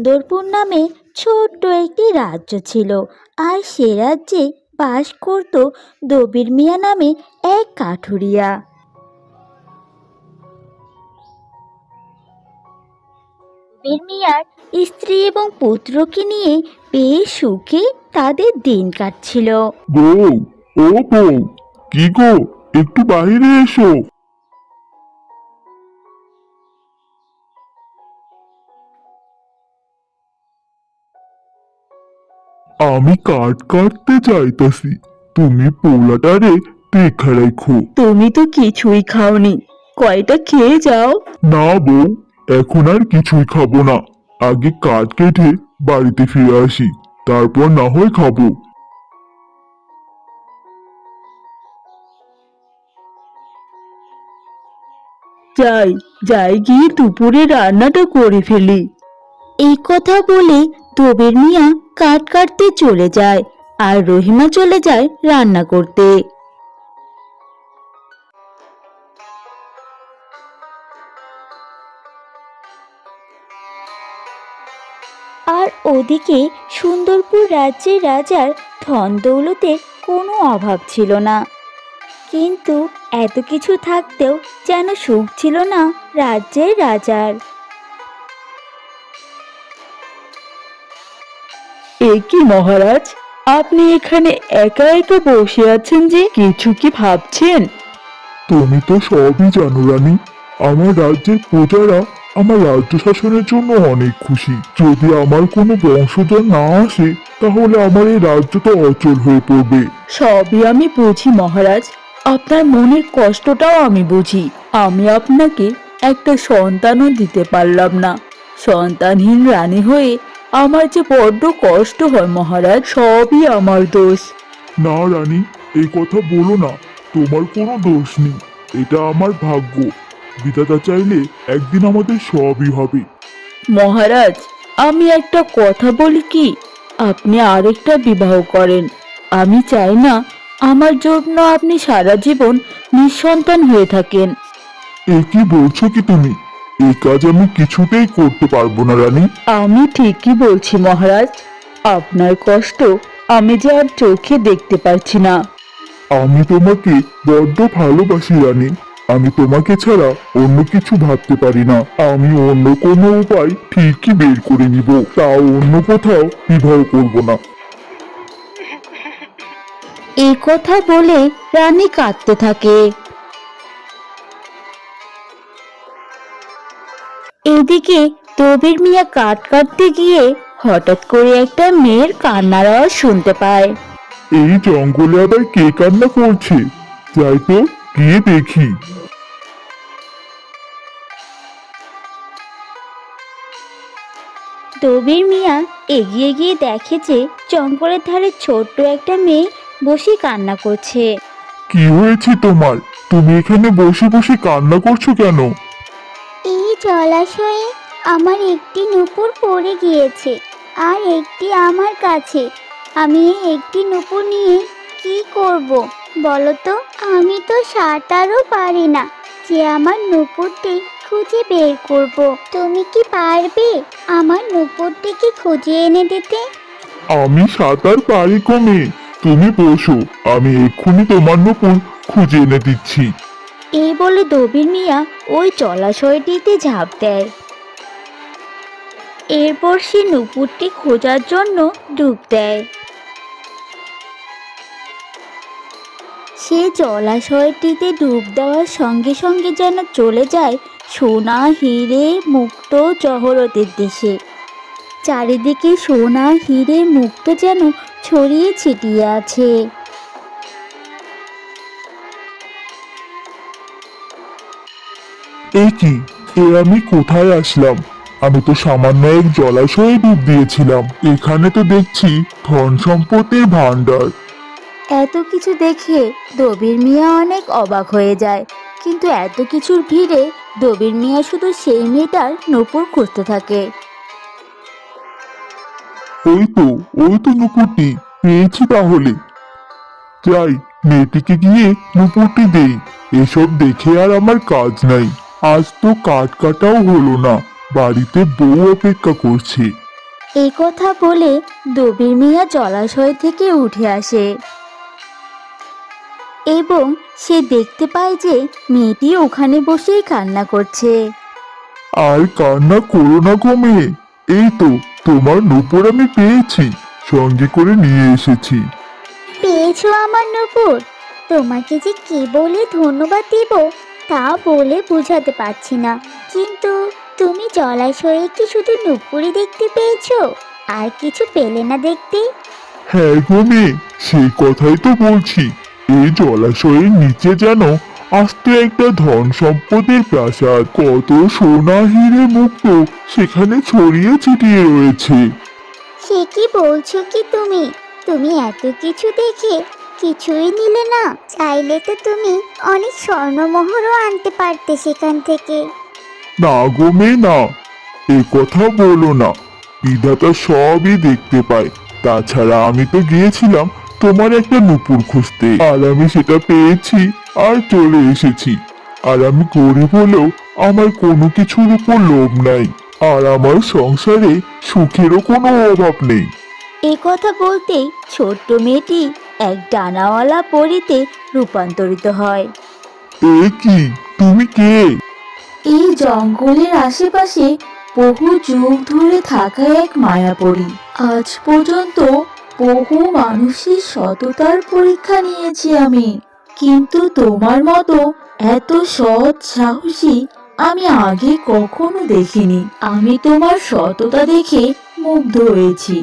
সুন্দরপুর নামে ছোট্ট একটি রাজ্য ছিল। আর সে রাজ্যে বাস করত দবির মিয়া নামে এক কাঠুরিয়া। দবির মিয়ার স্ত্রী এবং পুত্রকে নিয়ে বেশ সুখে তাদের দিন কাটছিল। বউ, ও বউ, কি গো, একটু বাইরে এসো। আমি কাঠ কাটতে চাইতাছি, তুমি পোলাটারে দেখা রাখো। তুমি তো কিছুই খাওনি, কয়টা খেয়ে যাও। না বউ, এখন আর কিছুই খাবো না। আগে কাঠ কেটে বাড়িতে ফিরে আসি, তারপর না হয় খাবো। যাই যাই গিয়ে দুপুরে রান্নাটা করে ফেলি। এই কথা বলে দবির মিয়া কাঠ কাটতে চলে যায় আর রহিমা চলে যায় রান্না করতে। আর ওদিকে সুন্দরপুর রাজ্যের রাজার ধন দৌলতের কোনো অভাব ছিল না, কিন্তু এত কিছু থাকতেও যেন সুখ ছিল না রাজ্যের রাজার। এ কি মহারাজ, আপনি এখানে একা একা বসে আছেন যে, কিছু কি ভাবছেন? তুমি তো সবই জানো রানী। আমার রাজ্যের প্রজারা আমার রাজ্য শাসনের জন্য অনেক খুশি। যদি আমার কোনো বংশধর না আসে, তাহলে আমার এই রাজ্য তো অচল হয়ে পড়বে। সবই আমি বুঝি মহারাজ, আপনার মনের কষ্টটাও আমি বুঝি। আমি আপনাকে একটা সন্তানও দিতে পারলাম না। সন্তানহীন রানী হয়ে আমার যে বড্ড কষ্ট হয় মহারাজ, সবই আমার দোষ। না রানী, এই কথা বলো না। তোমার কোনো দোষ নেই, এটা আমার ভাগ্য। বিধাতা চাইলে একদিন আমাদের সবই হবে। মহারাজ, আমি একটা কথা বলি কি, আপনি আরেকটা বিবাহ করেন। আমি চাই না আমার জন্য আপনি সারা জীবন নিঃসন্তান হয়ে থাকেন। এ কি বলছো কি তুমি? এই কাজ আমি কিছুতেই করতে পারবো না রানী। আমি ঠিকই বলছি মহারাজ, আপনার কষ্ট আমি যে আর চোখে দেখতে পারছি না। আমি তোমাকে বড্ড ভালোবাসি রানী। আমি তোমাকে ছাড়া অন্য কিছু ভাবতে পারি না। আমি অন্য কোনো উপায় ঠিকই বের করে নিব, তাও অন্য কোথাও বিবাহ করব না। এই কথা বলে রানী কাঁদতে থাকে। এদিকে দবির মিয়া কাঠ কাটতে গিয়ে হঠাৎ করে একটা মেয়ের কান্নার আওয়াজ শুনতে পায়। এই জঙ্গলে আবার কে কান্না করছে? যাই তো গিয়ে দেখি। দবির মিয়া এগিয়ে গিয়ে দেখে যে জঙ্গলের ধারে ছোট্ট একটা মেয়ে বসে কান্না করছে। কি হয়েছে তোমার? তুমি এখানে বসে বসে কান্না করছো কেন? এই জলাশয়ে আমার একটি নূপুর পড়ে গিয়েছে, আর একটি আমার কাছে। আমি এই একটি নূপুর নিয়ে কি করব বলো তো? আমি তো সাঁতারও পারি না যে আমার নূপুরটি খুঁজে বের করব। তুমি কি পারবে আমার নূপুরটিকে খুঁজে এনে দিতে? আমি সাঁতার পারি কমে, তুমি বসো, আমি এক্ষুনি তোমার নূপুর খুঁজে এনে দিচ্ছি। এই বলে দবির মিয়া ওই জলাশয়টিতে ঝাঁপ দেয়। এরপর সে নূপুরটি খোঁজার জন্য ডুব দেয়। সে জলাশয়টিতে ডুব দেওয়ার সঙ্গে সঙ্গে যেন চলে যায় সোনা, হিরে, মুক্ত, জহরতের দেশে। চারিদিকে সোনা, হিরে, মুক্ত যেন ছড়িয়ে ছিটিয়ে আছে। এ কি, এ আমি কোথায় আসলাম? আমি তো সামান্য এক জলাশয়ে ডুব দিয়েছিলাম। এখানে তো দেখছি ধন সম্পত্তির ভান্ডার। এত কিছু দেখে দবির মিয়া অনেক অবাক হয়ে যায়, কিন্তু এত কিছুর ভিড়ে দবির মিয়া শুধু সেই মেয়েটার নূপুর খুঁজতে থাকে। ওই তো, ওই তো নূপুরটি পেয়েছি তাহলে। যাই, মেয়েটিকে গিয়ে নূপুরটি দেই। এসব দেখে আর আমার কাজ নাই। আজ তো কাঠ কাটাও হলো না, বাড়িতে বউ অপেক্ষা করছে। এই কথা বলে দবির মিয়া জলাশয় থেকে উঠে আসে এবং সে দেখতে পায় যে মেয়েটি ওখানে বসেই কান্না করছে। আর কান্না করো না গো মেয়ে, এই তো তোমার নূপুর আমি পেয়েছি, সঙ্গে করে নিয়ে এসেছি। পেয়েছো আমার নূপুর? তোমাকে যে কি বলে ধন্যবাদ দিব তা বলে বোঝাতে পারছি না। কিন্তু তুমি জলাশয়ে কি শুধু নূপুরই দেখতে পেয়েছো, আর কিছু পেলে না দেখতে? হ্যাঁ গো মেয়ে, সেই কথাই তো বলছি। এই জলাশয়ের নিচে যেন আস্ত একটা ধন সম্পদের প্রাসাদ, কত সোনা হিরে মুক্ত সেখানে ছড়িয়ে ছিটিয়ে রয়েছে। সে কি বলছো কি তুমি? তুমি এত কিছু দেখে কিছুই নিলে না? চাইলে তো তুমি অনেক স্বর্ণমোহরও আনতে পারতে সেখান থেকে। না গো মেয়ে না, এ কথা বলো না। বিধাতা সবই দেখতে পায়। তাছাড়া আমি তো গিয়েছিলাম তোমার একটা নূপুর খুঁজতে, আর আমি সেটা পেয়েছি আর চলে এসেছি। আর আমি গরিব হলেও আমার কোনো কিছুর উপর লোভ নাই, আর আমার সংসারে সুখেরও কোনো অভাব নেই। এই কথা বলতেই ছোট্ট মেয়েটি এক ডানাওয়ালা পরীতে রূপান্তরিত হয়। এ কি, তুমি কে? এই জঙ্গলের আশেপাশে বহু যুগ ধরে থাকা এক মায়াপরী। আজ পর্যন্ত বহু মানুষের সততার পরীক্ষা নিয়েছি আমি, কিন্তু তোমার মতো এত সৎ সাহসী আমি আগে কখনো দেখিনি। আমি তোমার সততা দেখে মুগ্ধ হয়েছি।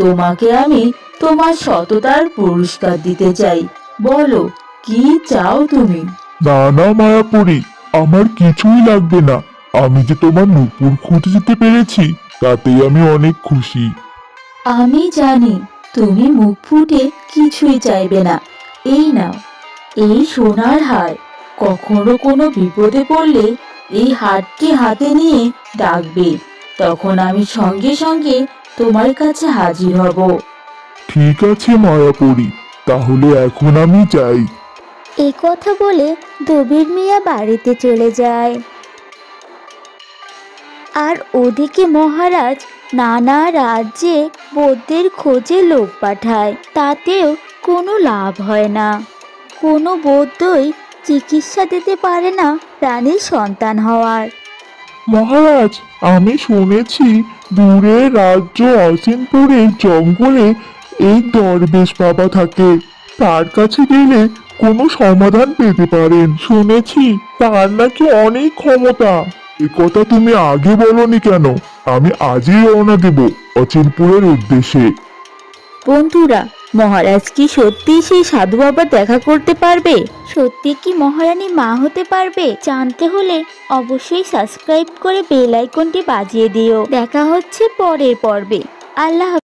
তোমাকে আমি তোমার সততার পুরস্কার দিতে চাই। বলো, কি চাও তুমি? না না মায়াপুরী, আমার কিছুই লাগবে না। আমি যে তোমার নূপুর খুঁজে যেতে পেরেছি তাতেই আমি অনেক খুশি। আমি জানি তুমি মুখ ফুটে কিছুই চাইবে না। এই নাও, এই সোনার হার। কখনো কোনো বিপদে পড়লে এই হারটি হাতে নিয়ে ডাকবে, তখন আমি সঙ্গে সঙ্গে তোমার কাছে হাজির হব। ঠিক আছে মায়াপুরী, তাহলে এখন আমি যাই। এই কথা বলে দবির মিয়া বাড়িতে চলে যায়। আর ওদিকে মহারাজ নানা রাজ্যে বৌদ্ধের খোঁজে লোক পাঠায়, তাতেও কোনো লাভ হয় না। কোনো বৌদ্ধই চিকিৎসা দিতে পারে না রানীর সন্তান হওয়ার। মহারাজ, আমি শুনেছি দূরের রাজ্য অসিনপুরের জঙ্গলে এই দরবেশ বাবা থাকে। তার কাছে গেলে কোনো সমাধান পেতে পারেন। শুনেছি তার নাকি অনেক ক্ষমতা। এ কথা তুমি আগে বলনি কেন? আমি আজই রওনা দেব অচিনপুরের উদ্দেশ্যে। বন্ধুরা, মহারাজ কি সত্যি সেই সাধু বাবা দেখা করতে পারবে? সত্যি কি মহারানী মা হতে পারবে? জানতে হলে অবশ্যই সাবস্ক্রাইব করে বেল আইকনটি বাজিয়ে দিও। দেখা হচ্ছে পরের পর্বে। আল্লাহ